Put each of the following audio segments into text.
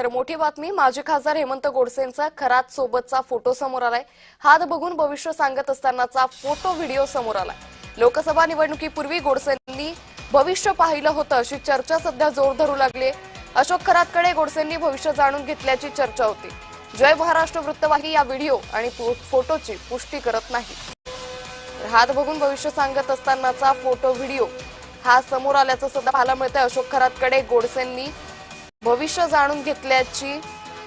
तर मोठी बातमी, माजी खासदार हेमंत गोडसेंचा खरात सोबतचा फोटो समोर आलाय। हात बघून भविष्य सांगत असतानाचा फोटो व्हिडिओ समोर आलाय। लोकसभा निवडणुकीपूर्वी गोडसेंनी भविष्य पाहिलं होतं अशी चर्चा सध्या जोर धरू लागली। अशोक खरातकडे गोडसेंनी भविष्य जाणून घेतल्याची चर्चा होती। जय महाराष्ट्र वृत्तवाहिनी या व्हिडिओ आणि फोटोची पुष्टी करत नाही। हात बघून भविष्य सांगत असतानाचा फोटो व्हिडिओ हा समोर आल्याचं सध्या पाहायला मिळतंय। अशोक खरातकडे गोडसेंनी भविष्य जाणून घेतल्याची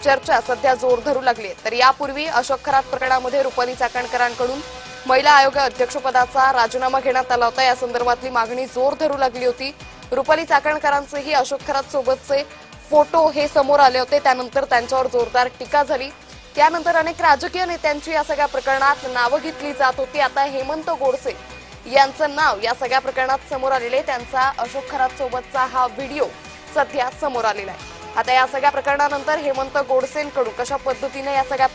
चर्चा सध्या जोर धरू लागली आहे। तर यापूर्वी अशोक खरात प्रकरणामध्ये रुपाली चाकणकरांकडून महिला आयोग अध्यक्षपदाचा राजीनामा घेण्यात आला होता। या संदर्भातली मागणी जोर धरू लागली होती। रुपाली चाकणकरांचेही अशोक खरात सोबतचे फोटो हे समोर आले होते। त्यानंतर त्यांच्यावर जोरदार टीका झाली। त्यानंतर अनेक राजकीय नेत्यांची या सगळ्या प्रकरणात नावं घेतली जात होती। आता हेमंत गोडसे यांचं नाव या सगळ्या प्रकरणात समोर आलेले, त्यांचा अशोक खरात सोबतचा हा व्हिडिओ सध्या समोर आलेला आहे। आता या सगळ्या प्रकरणानंतर हेमंत गोडसेंकडून कशा पद्धतीने या सगळ्या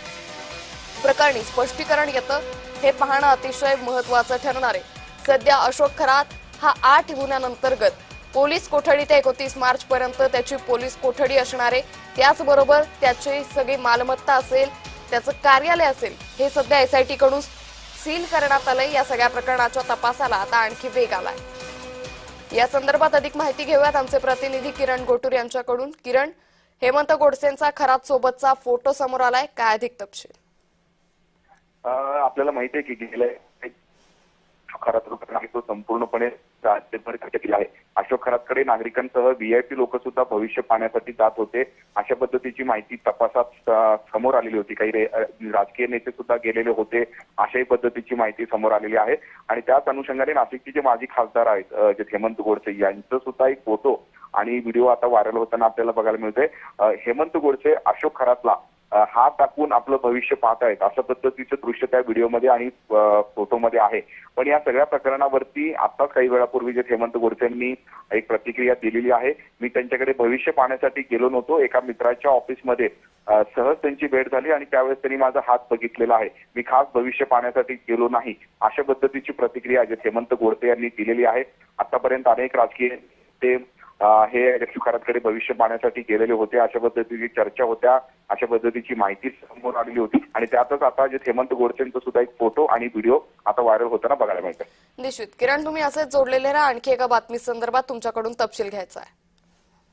प्रकरणी स्पष्टीकरण येतं हे पाहणं अतिशय महत्त्वाचं ठरणार आहे। सध्या अशोक खरात हा 8 गुन्ह्यांअंतर्गत पोलीस कोठडी ते 31 मार्च पर्यंत त्याची पोलीस कोठडी असणार आहे। त्याचबरोबर त्याची सगळी मालमत्ता असेल, त्याचं कार्यालय असेल, हे सध्या एसआयटी कडून सील करण्यात आलंय। या सगळ्या प्रकरणाच्या तपासाला आता आणखी वेग आलाय। या संदर्भात अधिक माहिती घेऊयात आमचे प्रतिनिधी किरण गोटूर यांच्याकडून। किरण, हेमंत गोडसेंचा खरात सोबतचा फोटो समोर आलाय, काय अधिक तपशील? आपल्याला माहिती आहे की गेल्या खरात प्रकरण आहे तो संपूर्णपणे राज्यभर खटकला आहे। अशोक खरातकडे नागरिकांसह व्हीआयपी लोक सुद्धा भविष्य पाहण्यासाठी जात होते, अशा पद्धतीची माहिती तपासात समोर आलेली होती। काही राजकीय नेते सुद्धा गेलेले होते, अशाही पद्धतीची माहिती समोर आलेली आहे। आणि त्याच अनुषंगाने नाशिकचे जे माजी खासदार आहेत जे हेमंत गोडसे यांचं सुद्धा एक फोटो आणि व्हिडिओ आता व्हायरल होताना आपल्याला बघायला मिळतंय। हेमंत गोडसे अशोक खरातला हात टाकून आपलं भविष्य पाहत आहेत, अशा पद्धतीचं दृश्य त्या व्हिडिओमध्ये आणि फोटोमध्ये आहे। पण या सगळ्या प्रकरणावरती आताच काही वेळापूर्वी जे हेमंत गोडसेंनी एक प्रतिक्रिया दिलेली आहे। मी त्यांच्याकडे भविष्य पाहण्यासाठी गेलो नव्हतो, एका मित्राच्या ऑफिसमध्ये सहज त्यांची भेट झाली आणि त्यावेळेस त्यांनी माझा हात बघितलेला आहे, मी खास भविष्य पाहण्यासाठी गेलो नाही, अशा पद्धतीची प्रतिक्रिया जे हेमंत गोडसे यांनी दिलेली आहे। आतापर्यंत अनेक राजकीय ते हे अशोक खरातकडे भविष्य पाहण्यासाठी गेलेले होते, अशा पद्धतीची चर्चा होत्या, अशा पद्धतीची माहिती समोर आलेली होती। आणि त्यातच आता जे हेमंत गोडसेंचा सुद्धा एक फोटो आणि व्हिडिओ आता व्हायरल होताना बघायला मिळतोय। निश्चित किरण, तुम्ही असेच जोडलेले राहा, आणखी एका बातमी संदर्भात तुमच्याकडून तपशील घ्यायचा आहे।